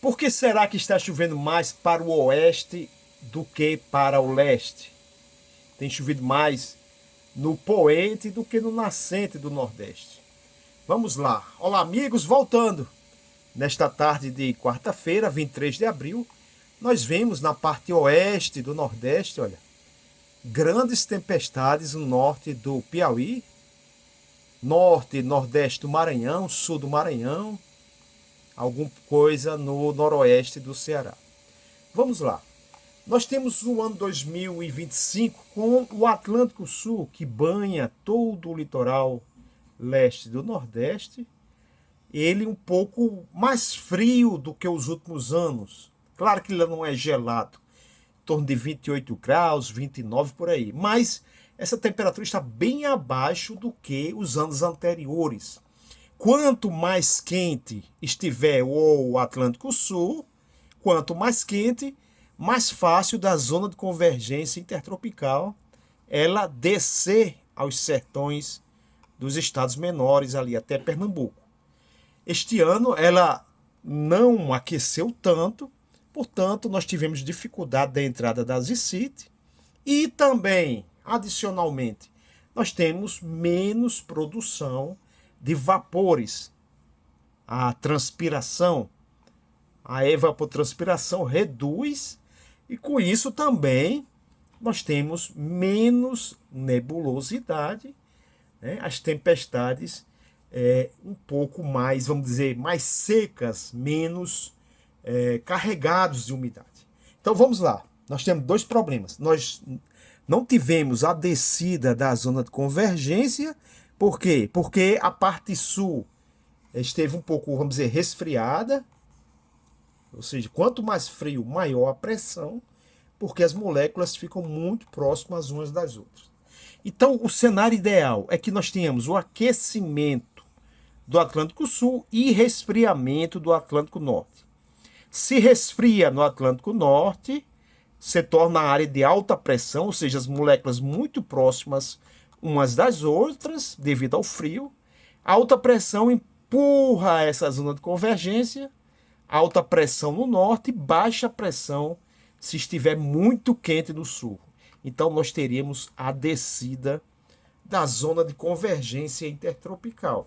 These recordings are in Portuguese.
Por que será que está chovendo mais para o oeste do que para o leste? Tem chovido mais no poente do que no nascente do Nordeste. Vamos lá. Olá, amigos, voltando. Nesta tarde de quarta-feira, 23 de abril, nós vemos na parte oeste do Nordeste, olha, grandes tempestades no norte do Piauí, norte e nordeste do Maranhão, sul do Maranhão, alguma coisa no noroeste do Ceará. Vamos lá. Nós temos o ano 2025 com o Atlântico Sul, que banha todo o litoral leste do Nordeste. Ele um pouco mais frio do que os últimos anos. Claro que ele não é gelado, em torno de 28 graus, 29 por aí. Mas essa temperatura está bem abaixo do que os anos anteriores. Quanto mais quente estiver o Atlântico Sul, quanto mais quente, mais fácil da zona de convergência intertropical ela descer aos sertões dos estados menores ali até Pernambuco. Este ano ela não aqueceu tanto, portanto nós tivemos dificuldade da entrada da zicite e também, adicionalmente, nós temos menos produção de vapores. A transpiração, a evapotranspiração reduz e com isso também nós temos menos nebulosidade, né? As tempestades um pouco mais, vamos dizer, mais secas, menos carregados de umidade. Então vamos lá, nós temos dois problemas. Nós não tivemos a descida da zona de convergência. Por quê? Porque a parte sul esteve um pouco, vamos dizer, resfriada. Ou seja, quanto mais frio, maior a pressão, porque as moléculas ficam muito próximas umas das outras. Então, o cenário ideal é que nós tenhamos o aquecimento do Atlântico Sul e resfriamento do Atlântico Norte. Se resfria no Atlântico Norte, se torna a área de alta pressão, ou seja, as moléculas muito próximas umas das outras, devido ao frio. A alta pressão empurra essa zona de convergência, alta pressão no norte, baixa pressão se estiver muito quente no sul. Então nós teríamos a descida da zona de convergência intertropical.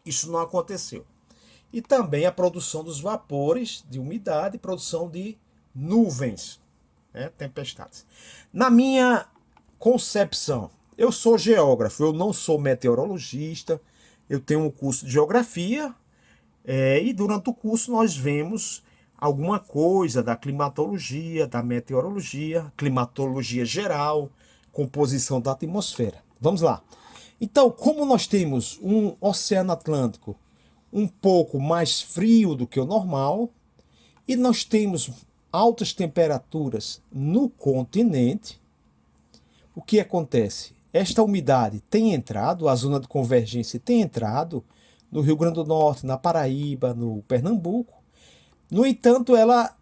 Isso não aconteceu. E também a produção dos vapores de umidade, produção de nuvens, né, tempestades. Na minha concepção, eu sou geógrafo, eu não sou meteorologista, eu tenho um curso de geografia e durante o curso nós vemos alguma coisa da climatologia, da meteorologia, climatologia geral, composição da atmosfera. Vamos lá. Então, como nós temos um Oceano Atlântico um pouco mais frio do que o normal e nós temos altas temperaturas no continente, o que acontece? Esta umidade tem entrado, a zona de convergência tem entrado no Rio Grande do Norte, na Paraíba, no Pernambuco. No entanto, ela,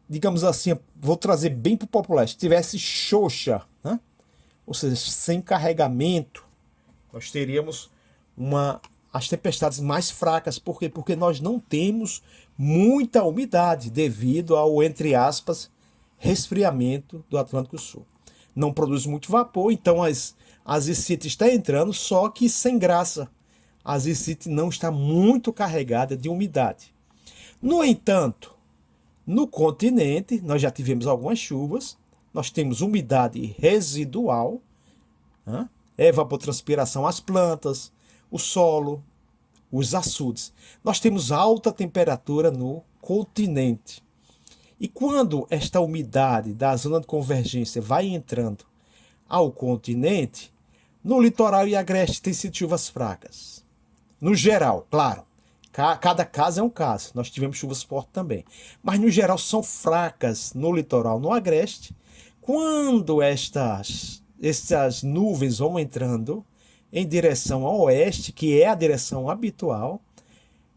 digamos assim, vou trazer bem para o popular, se tivesse xoxa, né? Ou seja, sem carregamento, nós teríamos as tempestades mais fracas. Por quê? Porque nós não temos muita umidade devido ao, entre aspas, resfriamento do Atlântico Sul. Não produz muito vapor, então as zicite está entrando, só que sem graça. A zicite não está muito carregada de umidade. No entanto, no continente, nós já tivemos algumas chuvas, nós temos umidade residual, né? Evapotranspiração às plantas, o solo, os açudes. Nós temos alta temperatura no continente. E quando esta umidade da zona de convergência vai entrando ao continente, no litoral e agreste tem sido chuvas fracas. No geral, claro, cada caso é um caso. Nós tivemos chuvas fortes também. Mas no geral são fracas no litoral, no agreste. Quando essas nuvens vão entrando em direção ao oeste, que é a direção habitual,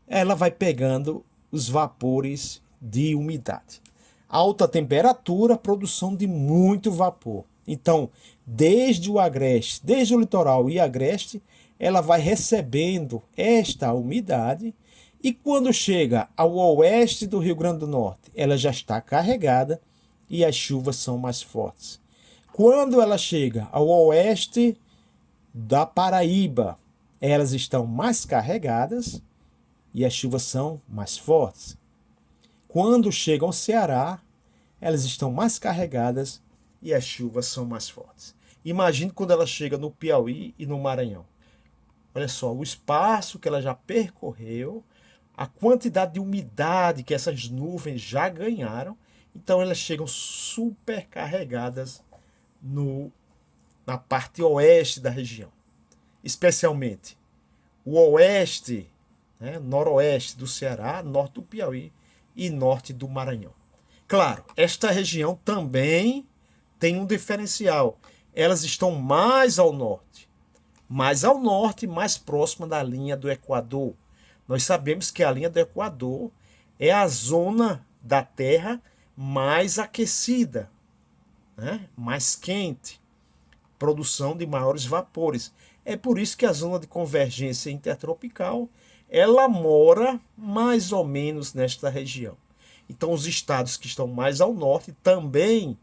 ela vai pegando os vapores de umidade. Alta temperatura, produção de muito vapor. Então, desde o agreste, desde o litoral e agreste, ela vai recebendo esta umidade E quando chega ao oeste do Rio Grande do Norte, ela já está carregada e as chuvas são mais fortes. Quando ela chega ao oeste da Paraíba, elas estão mais carregadas e as chuvas são mais fortes. Quando chegam ao Ceará, elas estão mais carregadas e as chuvas são mais fortes. Imagine quando ela chega no Piauí e no Maranhão. Olha só, o espaço que ela já percorreu, a quantidade de umidade que essas nuvens já ganharam, então elas chegam supercarregadas na parte oeste da região. Especialmente o oeste, né, noroeste do Ceará, norte do Piauí e norte do Maranhão. Claro, esta região também tem um diferencial. Elas estão mais ao norte, mais próxima da linha do Equador. Nós sabemos que a linha do Equador é a zona da Terra mais aquecida, né? Mais quente, produção de maiores vapores. É por isso que a zona de convergência intertropical, ela mora mais ou menos nesta região. Então os estados que estão mais ao norte também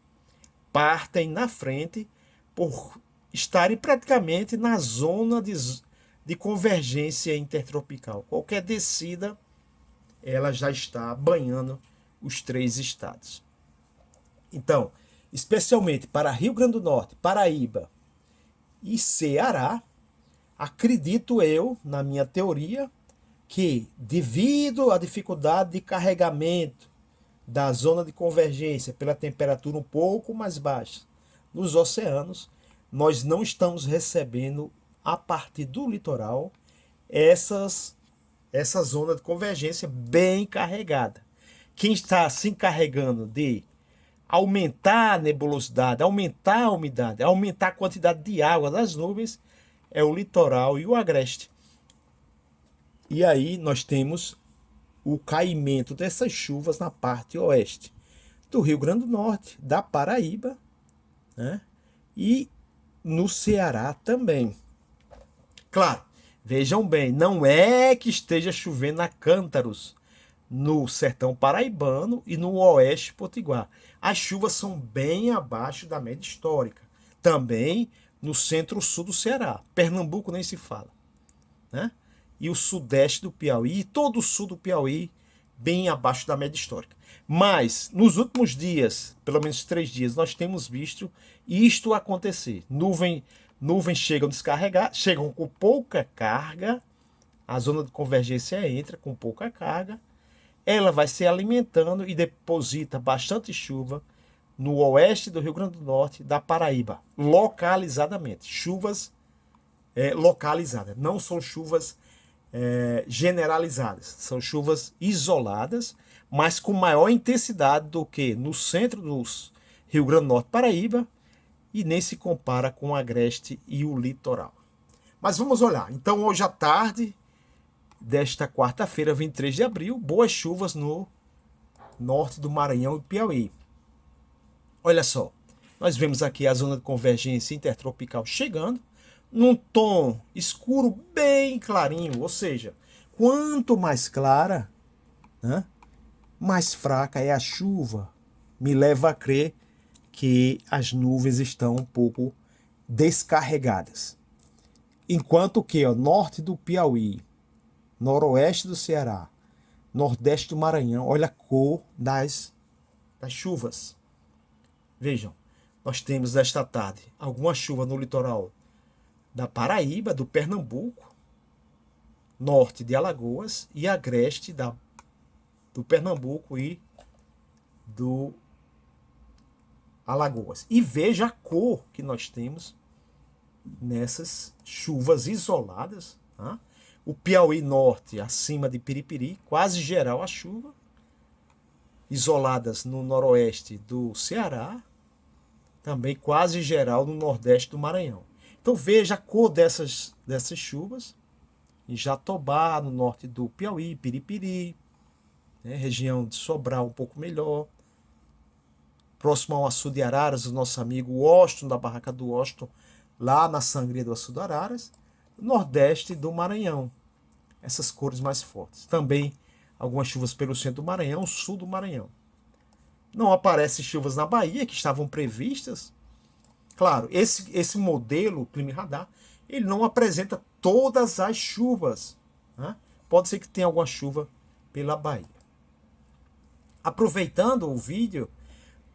partem na frente por estarem praticamente na zona de convergência intertropical. Qualquer descida, ela já está banhando os três estados. Então, especialmente para Rio Grande do Norte, Paraíba e Ceará, acredito eu, na minha teoria, que devido à dificuldade de carregamento da zona de convergência pela temperatura um pouco mais baixa nos oceanos, nós não estamos recebendo a partir do litoral essa zona de convergência bem carregada. Quem está se encarregando de aumentar a nebulosidade, aumentar a umidade, aumentar a quantidade de água das nuvens é o litoral e o agreste. E aí nós temos o caimento dessas chuvas na parte oeste do Rio Grande do Norte, da Paraíba, né? E no Ceará também. Claro, vejam bem, não é que esteja chovendo a cântaros no sertão paraibano e no oeste potiguar. As chuvas são bem abaixo da média histórica. Também no centro-sul do Ceará. Pernambuco nem se fala, né? E o sudeste do Piauí, e todo o sul do Piauí, bem abaixo da média histórica. Mas, nos últimos dias, pelo menos 3 dias, nós temos visto isto acontecer. Nuvens chegam descarregar, chegam com pouca carga, a zona de convergência entra com pouca carga, ela vai se alimentando e deposita bastante chuva no oeste do Rio Grande do Norte, da Paraíba, localizadamente. Chuvas localizadas, não são chuvas generalizadas, são chuvas isoladas, mas com maior intensidade do que no centro do Rio Grande do Norte, Paraíba, e nem se compara com o agreste e o litoral. Mas vamos olhar. Então, hoje à tarde desta quarta-feira, 23 de abril, boas chuvas no norte do Maranhão e Piauí. Olha só, nós vemos aqui a zona de convergência intertropical chegando, num tom escuro bem clarinho, ou seja, quanto mais clara, né, mais fraca é a chuva. Me leva a crer que as nuvens estão um pouco descarregadas. Enquanto que o norte do Piauí, noroeste do Ceará, nordeste do Maranhão, olha a cor das chuvas. Vejam, nós temos esta tarde alguma chuva no litoral da Paraíba, do Pernambuco, norte de Alagoas e agreste do Pernambuco e do Alagoas. E veja a cor que nós temos nessas chuvas isoladas. Tá? O Piauí Norte, acima de Piripiri, quase geral a chuva. Isoladas no noroeste do Ceará, também quase geral no nordeste do Maranhão. Então veja a cor dessas chuvas. Em Jatobá, no norte do Piauí, Piripiri, né, região de Sobral um pouco melhor. Próximo ao Açu de Araras, o nosso amigo Washington, da Barraca do Washington, lá na Sangria do Açu de Araras. Nordeste do Maranhão. essas cores mais fortes. Também algumas chuvas pelo centro do Maranhão, sul do Maranhão. Não aparecem chuvas na Bahia, que estavam previstas. Claro, esse modelo, o Clima Radar, ele não apresenta todas as chuvas, né? Pode ser que tenha alguma chuva pela Bahia. Aproveitando o vídeo,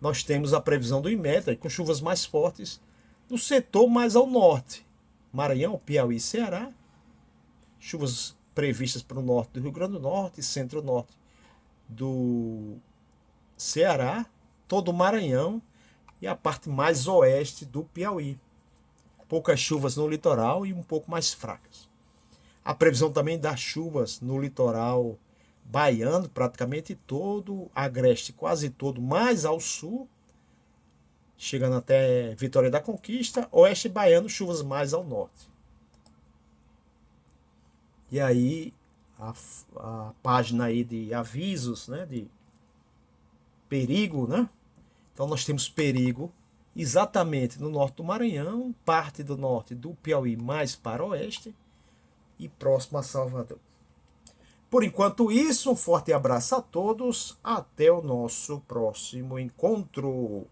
nós temos a previsão do Inmetro, com chuvas mais fortes no setor mais ao norte. Maranhão, Piauí e Ceará. Chuvas previstas para o norte do Rio Grande do Norte e centro-norte do Ceará, todo o Maranhão e a parte mais oeste do Piauí. Poucas chuvas no litoral e um pouco mais fracas. A previsão também das chuvas no litoral baiano, praticamente todo, agreste quase todo, mais ao sul, chegando até Vitória da Conquista, oeste baiano, chuvas mais ao norte. E aí a página aí de avisos, né, de perigo, né? Então nós temos perigo exatamente no norte do Maranhão, parte do norte do Piauí mais para o oeste e próximo a Salvador. Por enquanto isso, um forte abraço a todos, até o nosso próximo encontro.